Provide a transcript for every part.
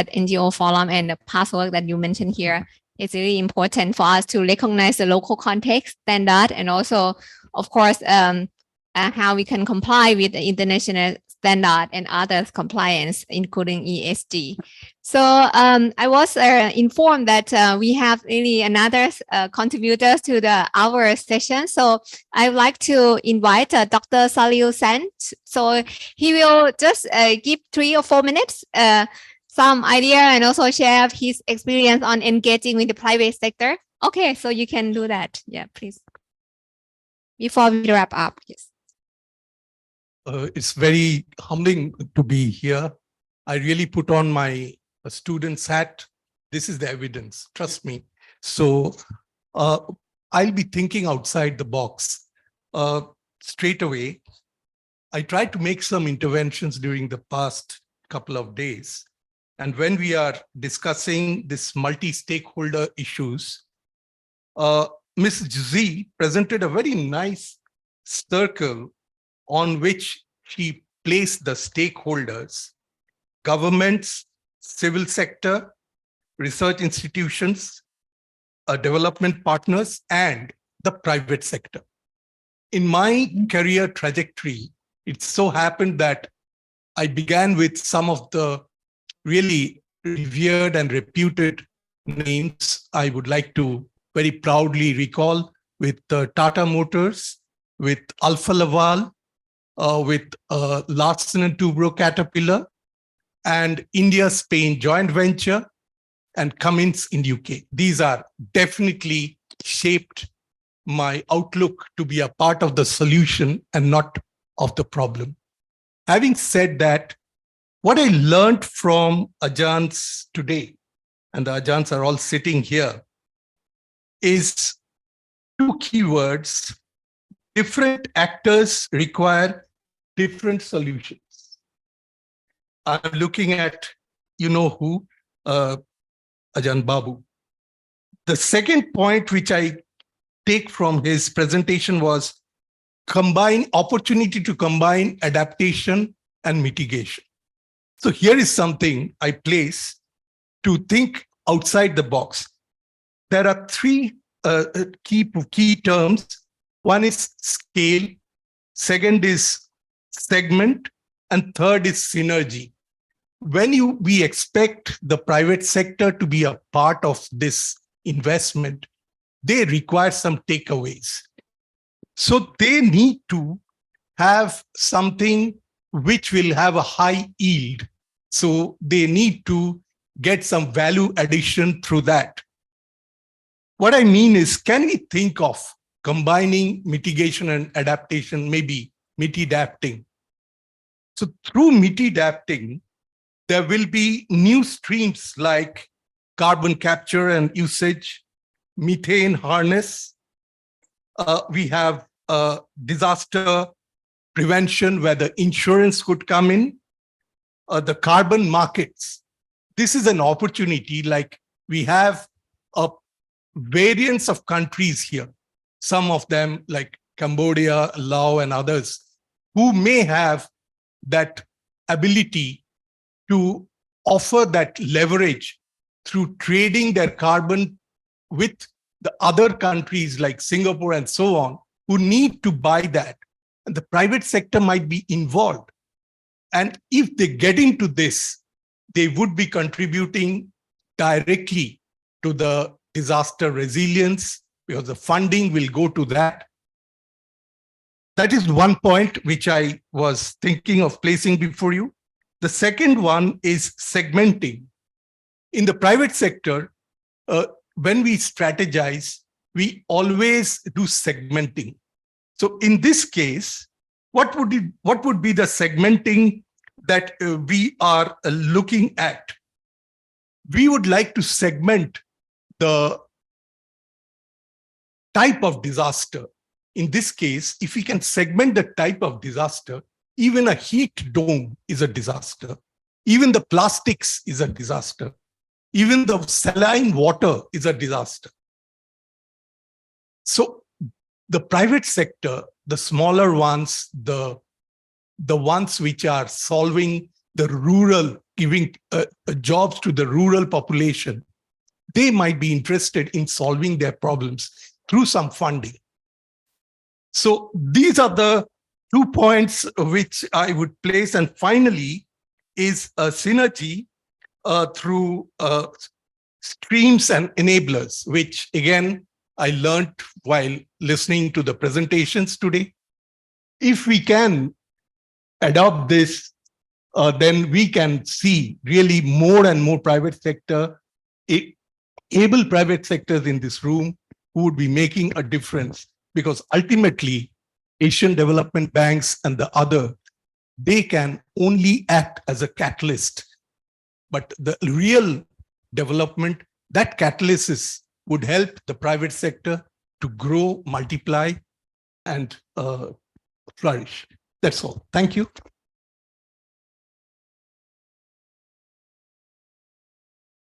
NGO forum and the past work that you mentioned here. It's really important for us to recognize the local context, standard, and also, of course, how we can comply with the international standard and others compliance, including ESG. So I was informed that we have really another contributors to our session. So I would like to invite Dr. Salil Sen. So he will just give 3 or 4 minutes, some idea, and also share his experience on engaging with the private sector. Okay, so you can do that. Yeah, please. Before we wrap up, yes. It's very humbling to be here. I really put on my student's hat. This is the evidence, trust me. So I'll be thinking outside the box. Straight away, I tried to make some interventions during the past couple of days. And when we are discussing this multi-stakeholder issues, Ms. Z presented a very nice circle on which she placed the stakeholders: governments, civil sector, research institutions, development partners, and the private sector. In my career trajectory, it so happened that I began with some of the really revered and reputed names I would like to very proudly recall, with Tata Motors, with Alfa Laval, with Larsen & Toubro Caterpillar, and India-Spain joint venture, and Cummins in UK. These are definitely shaped my outlook to be a part of the solution and not of the problem. Having said that, what I learned from Ajans today, and the Ajans are all sitting here, is 2 keywords. Different actors require different solutions. I'm looking at, you know who, Ajahn Babu. The second point which I take from his presentation was opportunity to combine adaptation and mitigation. So here is something I place to think outside the box. There are 3 key terms. One is scale, second is segment, and third is synergy. When we expect the private sector to be a part of this investment, they require some takeaways. So they need to have something which will have a high yield. So they need to get some value addition through that. What I mean is, can we think of combining mitigation and adaptation, maybe mitidapting? So through mitidapting, there will be new streams like carbon capture and usage, methane harness. We have disaster prevention where the insurance could come in, the carbon markets. This is an opportunity. Like, we have a variance of countries here, some of them like Cambodia, Laos, and others, who may have that ability to offer that leverage through trading their carbon with the other countries like Singapore and so on, who need to buy that. And the private sector might be involved. And if they get into this, they would be contributing directly to the disaster resilience, because the funding will go to that. That is one point which I was thinking of placing before you. The second one is segmenting. In the private sector, when we strategize, we always do segmenting. So in this case, what would be the segmenting that we are looking at? We would like to segment the type of disaster. In this case, if we can segment the type of disaster, even a heat dome is a disaster. Even the plastics is a disaster. Even the saline water is a disaster. So the private sector, the smaller ones, the ones which are solving the rural, giving jobs to the rural population, they might be interested in solving their problems through some funding. So these are the 2 points which I would place. And finally is a synergy through streams and enablers, which again, I learned while listening to the presentations today. If we can adopt this, then we can see really more and more private sector, able private sectors in this room who would be making a difference, because ultimately Asian development banks and the other, they can only act as a catalyst. But the real development, that catalysis would help the private sector to grow, multiply, and flourish. That's all. Thank you.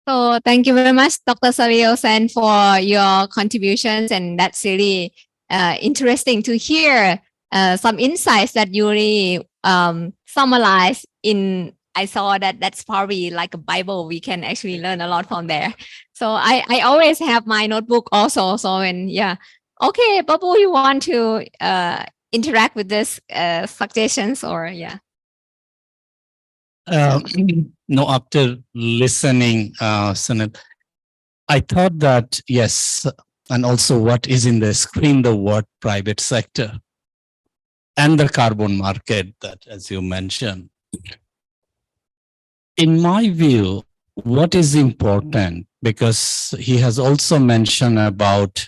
So thank you very much, Dr. Salil Sen, for your contributions, and that's really interesting to hear some insights that you really summarize in. I saw that that's probably like a Bible. We can actually learn a lot from there. So I always have my notebook also. So and yeah, okay, Babu, you want to interact with this suggestions or yeah? No, after listening, Sunil, I thought that, yes, and also what is in the screen, the word private sector and the carbon market that, as you mentioned. In my view, what is important, because he has also mentioned about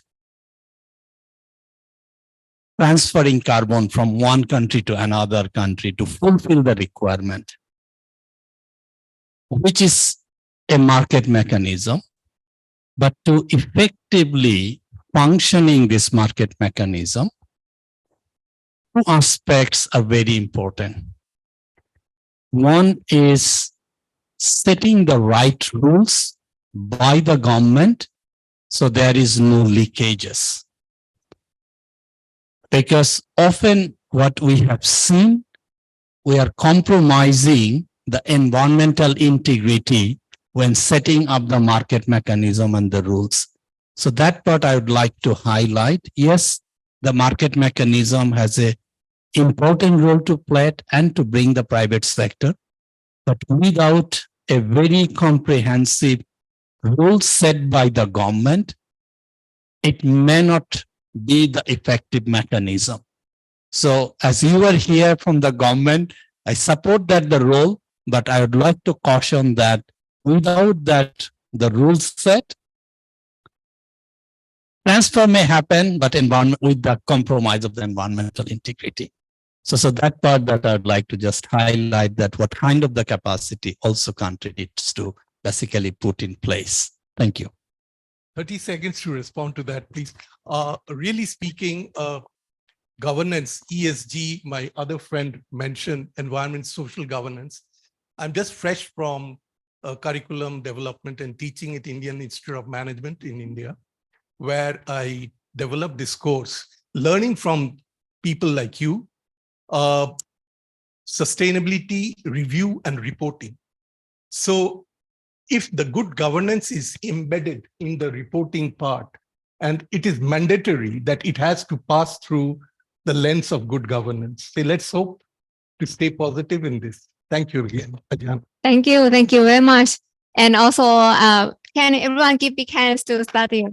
transferring carbon from one country to another country to fulfill the requirement, which is a market mechanism, but to effectively functioning this market mechanism, two aspects are very important. One is setting the right rules by the government so there is no leakages. Because often what we have seen, we are compromising the environmental integrity when setting up the market mechanism and the rules. So that part I would like to highlight. Yes, the market mechanism has an important role to play and to bring the private sector, but without a very comprehensive rule set by the government, it may not be the effective mechanism. So as you are here from the government, I support that the role, but I would like to caution that without that, the rules set, transfer may happen, but environment with the compromise of the environmental integrity. So that part that I would like to just highlight, that what kind of the capacity also country needs to basically put in place. Thank you. 30 seconds to respond to that, please. Really speaking, governance, ESG, my other friend mentioned environment, social governance. I'm just fresh from curriculum development and teaching at Indian Institute of Management in India, where I developed this course, learning from people like you, sustainability, review, and reporting. So if the good governance is embedded in the reporting part, and it is mandatory that it has to pass through the lens of good governance. So let's hope to stay positive in this. Thank you again, Ajahn. Thank you very much. And also, can everyone give big hands to study?